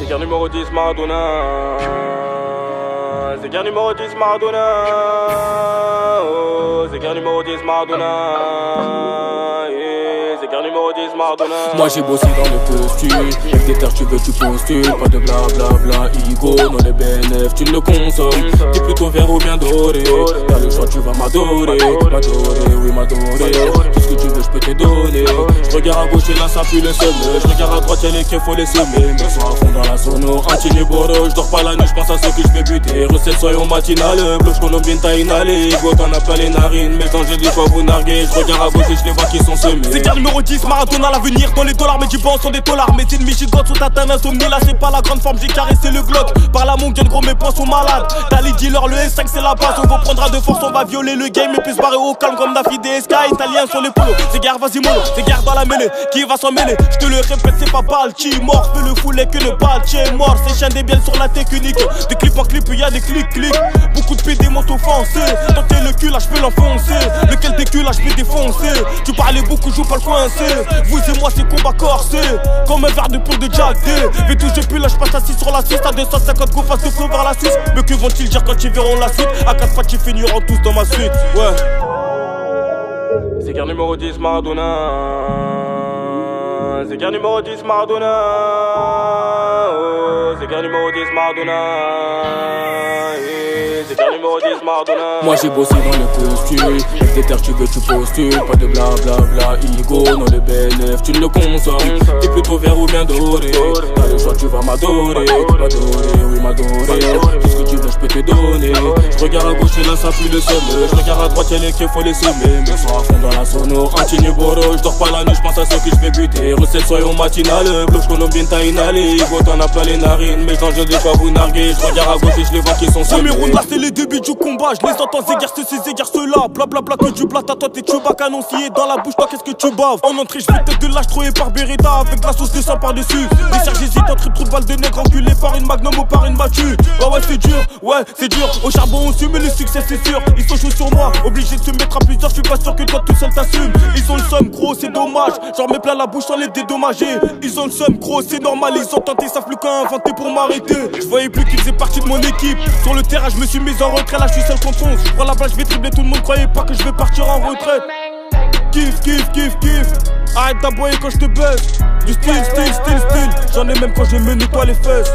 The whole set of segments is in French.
Zégar numéro 10 Maradona. Zégar numéro 10 Maradona. Oh, Zégar numéro 10 Maradona. Zégar numéro 10 Maradona. Moi j'ai bossé dans le postu. Avec des terres tu veux tu postules. Pas de blablabla, Igo, non les BNF tu ne le consommes. T'es plutôt vert ou bien doré. T'as le choix tu vas m'adorer. M'adorer, oui m'adorer. Tout ce que tu veux je peux te donner. Je regarde à gauche et là ça pue le sommet. Je regarde à droite y'a les qu'il faut les semer. Mais sois à fond dans la sono, Antini Boro. Je dors pas la nuit, je pense à ce que je vais buter. Recette soyons matinales, bloche colombine t'as inhalé. Igo t'en as pas les narines, mais quand j'ai dit quoi vous narguer. Je regarde à gauche et je les vois qui sont semés. Zégar numéro 10 Maradona l'avenir dans les dollars. Mais du bon sont des dollars. Mes ennemis gigotent sont atteints d'insomnie. Là c'est pas la grande forme, j'ai caressé le Glock. Par la mongaine gros mes poings sont malades. T'as les dealers, le S5 c'est la base. On vous prendra de force, on va violer le game. Et puis se barrer au calme comme Daffy DSK. Italiens sur les polos, Zégar vas-y mollo. Zégar dans la mêlée, qui va s'en mêler? Je te le répète c'est pas Balchi. Mort, fais le foulet que le Balchi est mort. C'est chien des bielles sur la technique. De clip en clip y'a des clics. Beaucoup de PD m'ont offensé. Tenter le cul là je peux l'enfoncer. Lequel des culs là je peux défoncer. Tu parlais beaucoup, joue pas le coincé. Vous et moi c'est combat corsé. Comme un verre de poule de Jack D. Mais touche plus là je passe assis sur la 6. À 250 qu'on fasse le flow vers la 6. Mais que vont-ils dire quand ils verront la suite? À 4 pattes ils finiront tous dans ma suite. Ouais. Zégar numéro 10 Maradona. Zégar numéro 10 Maradona. Oh, Zégar numéro 10 Maradona. Zégar numéro 10 Maradona. Moi j'ai bossé dans le postu. Avec des terres tu veux tu postules. Pas de blablabla, Igo, non les BNF tu ne le consommes. T'es plutôt vert ou bien doré. T'as le choix tu vas m'adorer. M'adorer, oui m'adorer. Tout ce que tu veux je peux te donner. Je regarde à gauche et là ça pue le sommet. Je regarde à droite y'a les qu'il faut les semer. Mais sois à fond dans la sono, Antini Boro. Je dors pas la nuit, je pense à ce que je vais buter. Recette soyons matinales, bloche colombine t'as inhalé. Igo t'en as pas les narines, mais quand je dis pas vous narguer. Je regarde à gauche et je les vois qui sont semés. Premier round là c'est les débuts du combat. Je les entends Zégar ces Zégar ceux-là. Blablabla que du blata, toi t'es Chewbacca annoncié dans la bouche, toi qu'est-ce que tu baves? En entrée je vais tête de lâche troué par Beretta. Avec la sauce de sang par dessus. Les serres j'hésite entre trou de balle de nègre enculé par une magnum ou par une battue. Ouais c'est dur, ouais c'est dur. Au charbon on sume mais le succès c'est sûr. Ils sont chauds sur moi, obligés de se mettre à plusieurs. Je suis pas sûr que toi tout seul t'assumes. Ils ont le somme gros c'est dommage. J'en mets plein la bouche sans les dédommager. Ils ont le somme gros c'est normal. Ils ont tenté, savent plus qu'à inventer pour m'arrêter. Je voyais plus qu'ils faisaient partie de mon équipe. Sur le terrain je me suis mis en retrait. Là je suis seul contre 11. Je prends la balle je vais tripler. Tout le monde croyait pas que je vais partir en retraite. Kiff. Arrête d'aboyer quand je te baisse. Du style. J'en ai même quand je me nettoie les fesses.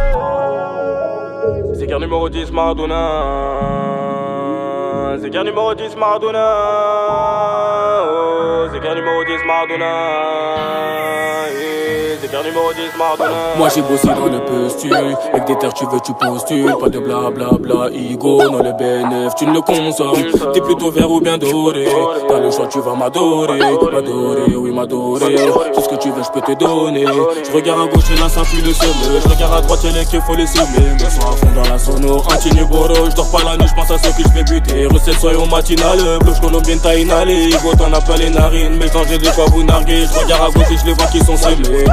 Zégar numéro 10 Maradona. Zégar numéro 10 Maradona. Oh, Zégar numéro 10 Maradona. Zégar numéro 10 Maradona. Moi j'ai bossé dans le postu. Avec des terres tu veux tu postules. Pas de blablabla, Igo, non les BNF tu ne le consommes. T'es plutôt vert ou bien doré. T'as le choix tu vas m'adorer. M'adorer, oui m'adorer. Tout ce que tu veux je peux te donner. Je regarde à gauche et là ça pue le sommet. Je regarde à droite y'a les qu'il faut les semer. Mais sois à fond dans la sono, Antini Boro. Je dors pas la nuit, je pense à ce que je vais buter. Recette soyons matinales, bloche colombine t'as inhalé. Igo t'en as pas les narines, mais quand j'ai des quoi vous narguer. Je regarde à gauche et je les vois qui sont semés.